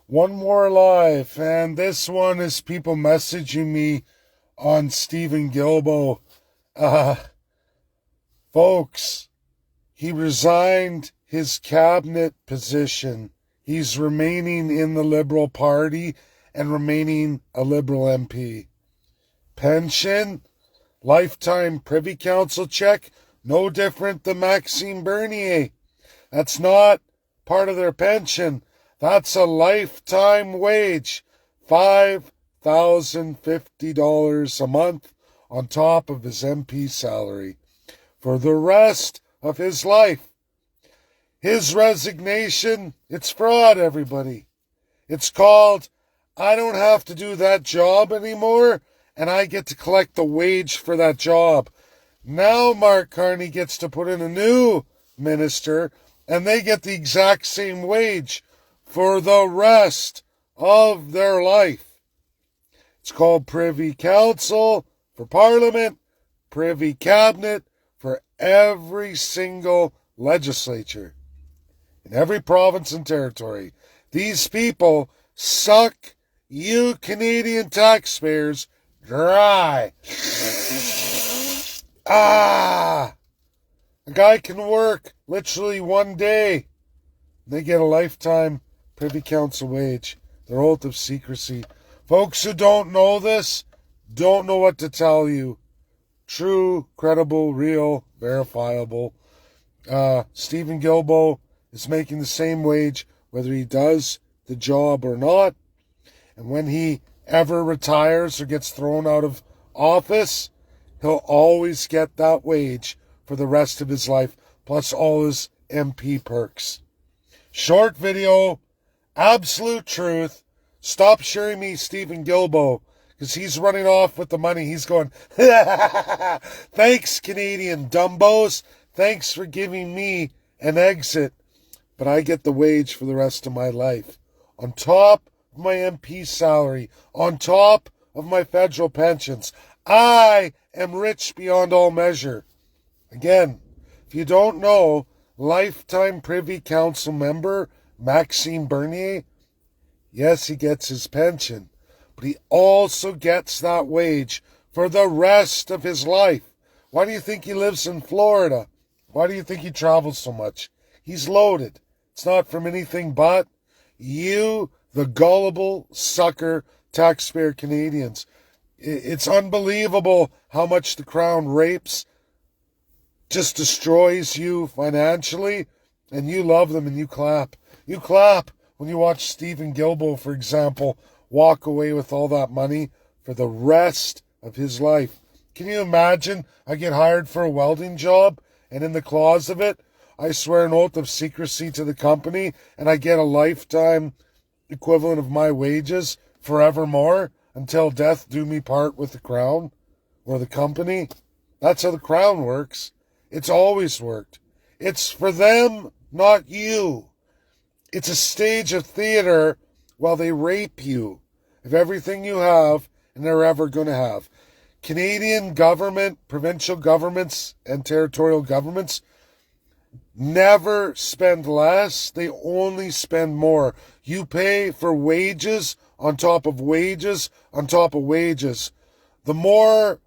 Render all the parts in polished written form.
One more live, and this one is people messaging me on Stephen Guilbeault. Folks, he resigned his cabinet position. He's remaining in the Liberal Party and remaining a Liberal MP. Pension, lifetime Privy Council check, no different than Maxime Bernier. That's not part of their pension. That's a lifetime wage, $5,050 a month on top of his MP salary for the rest of his life. His resignation, it's fraud, everybody. It's called, I don't have to do that job anymore, and I get to collect the wage for that job. Now Mark Carney gets to put in a new minister, and they get the exact same wage for the rest of their life. It's called Privy Council for Parliament, Privy Cabinet for every single legislature in every province and territory. These people suck you Canadian taxpayers dry. A guy can work literally one day. They get a lifetime Privy Council wage. Their oath of secrecy. Folks who don't know this don't know what to tell you. True, credible, real, verifiable. Stephen Guilbeault is making the same wage whether he does the job or not. And when he ever retires or gets thrown out of office, he'll always get that wage for the rest of his life, plus all his MP perks. Short video, absolute truth. Stop sharing me Stephen Guilbeault, because he's running off with the money. He's going, thanks, Canadian dumbos. Thanks for giving me an exit. But I get the wage for the rest of my life. On top of my MP salary. On top of my federal pensions. I am rich beyond all measure. Again, if you don't know, lifetime Privy Council member Maxime Bernier, yes, he gets his pension, but he also gets that wage for the rest of his life. Why do you think he lives in Florida? Why do you think he travels so much? He's loaded. It's not from anything but you, the gullible sucker taxpayer Canadians. It's unbelievable how much the Crown rapes, just destroys you financially, and you love them and you clap. You clap when you watch Stephen Guilbeault, for example, walk away with all that money for the rest of his life. Can you imagine? I get hired for a welding job, and in the clause of it, I swear an oath of secrecy to the company, and I get a lifetime equivalent of my wages forevermore until death do me part with the Crown or the company. That's how the Crown works. It's always worked. It's for them, not you. It's a stage of theater while they rape you of everything you have and they're ever going to have. Canadian government, provincial governments, and territorial governments never spend less. They only spend more. You pay for wages on top of wages on top of wages. The more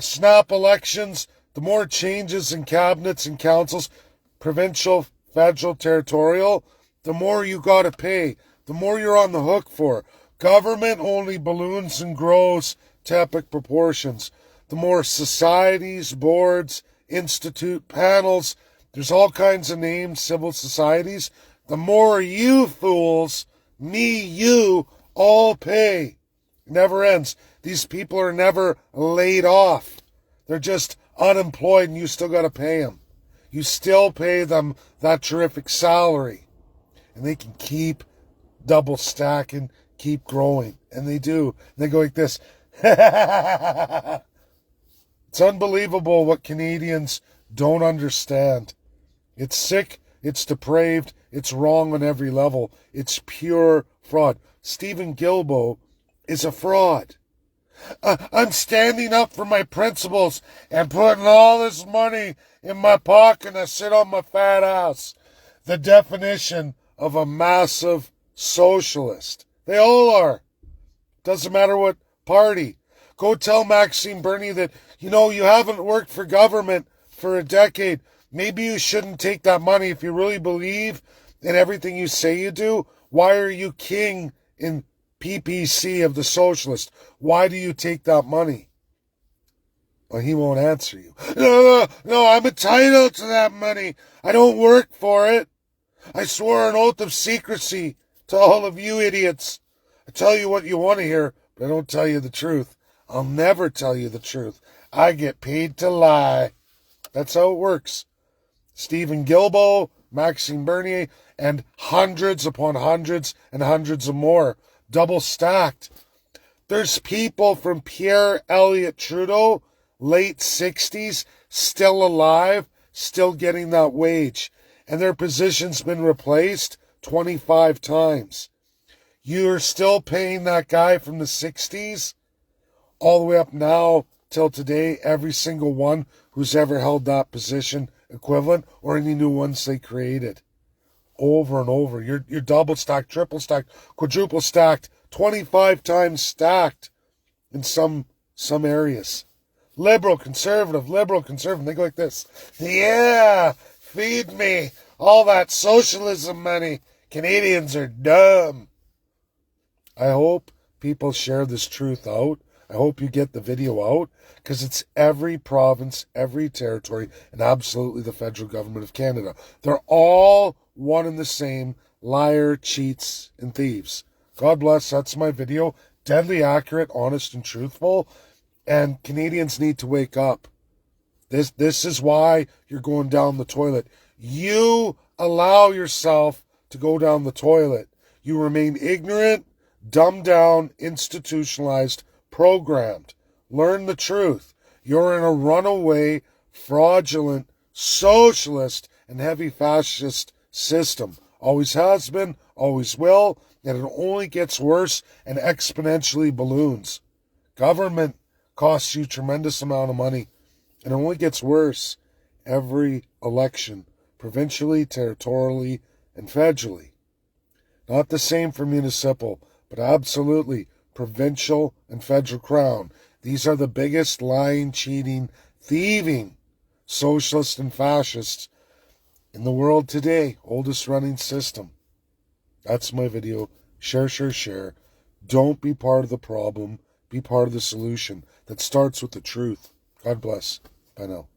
snap elections, the more changes in cabinets and councils, provincial, federal, territorial, the more you got to pay, the more you're on the hook for. Government only balloons and grows to epic proportions. The more societies, boards, institute, panels, there's all kinds of names, civil societies, the more you fools, me, you, all pay. It never ends. These people are never laid off. They're just unemployed and you still got to pay them. You still pay them that terrific salary. And they can keep double stacking, keep growing. And they do. And they go like this. It's unbelievable what Canadians don't understand. It's sick, it's depraved, it's wrong on every level. It's pure fraud. Stephen Guilbeault is a fraud. I'm standing up for my principles and putting all this money in my pocket and I sit on my fat ass. The definition of a massive socialist. They all are. Doesn't matter what party. Go tell Maxime Bernier that, you haven't worked for government for a decade. Maybe you shouldn't take that money if you really believe in everything you say you do. Why are you king in PPC of the socialist? Why do you take that money? Well, he won't answer you. No, I'm entitled to that money. I don't work for it. I swore an oath of secrecy to all of you idiots. I tell you what you want to hear, but I don't tell you the truth. I'll never tell you the truth. I get paid to lie. That's how it works. Stephen Guilbeault, Maxime Bernier, and hundreds upon hundreds and hundreds of more. Double stacked. There's people from Pierre Elliott Trudeau, late 60s, still alive, still getting that wage. And their position's been replaced 25 times. You're still paying that guy from the 60s all the way up now till today, every single one who's ever held that position equivalent or any new ones they created. Over and over. You're double stacked, triple stacked, quadruple stacked, 25 times stacked in some areas. Liberal, conservative. They go like this. Yeah, feed me all that socialism money. Canadians are dumb. I hope people share this truth out. I hope you get the video out, because it's every province, every territory, and absolutely the federal government of Canada. They're all one and the same: liar, cheats, and thieves. God bless. That's my video. Deadly accurate, honest, and truthful. And Canadians need to wake up. This is why you're going down the toilet. You allow yourself to go down the toilet. You remain ignorant, dumbed down, institutionalized, programmed. Learn the truth. You're in a runaway, fraudulent, socialist, and heavy fascist system. Always has been, always will, and it only gets worse and exponentially balloons. Government costs you a tremendous amount of money, and it only gets worse every election, provincially, territorially, and federally. Not the same for municipal, but absolutely provincial and federal crown. These are the biggest lying, cheating, thieving socialists and fascists in the world today. Oldest running system. That's my video. Share. Don't be part of the problem. Be part of the solution. That starts with the truth. God bless. Bye now.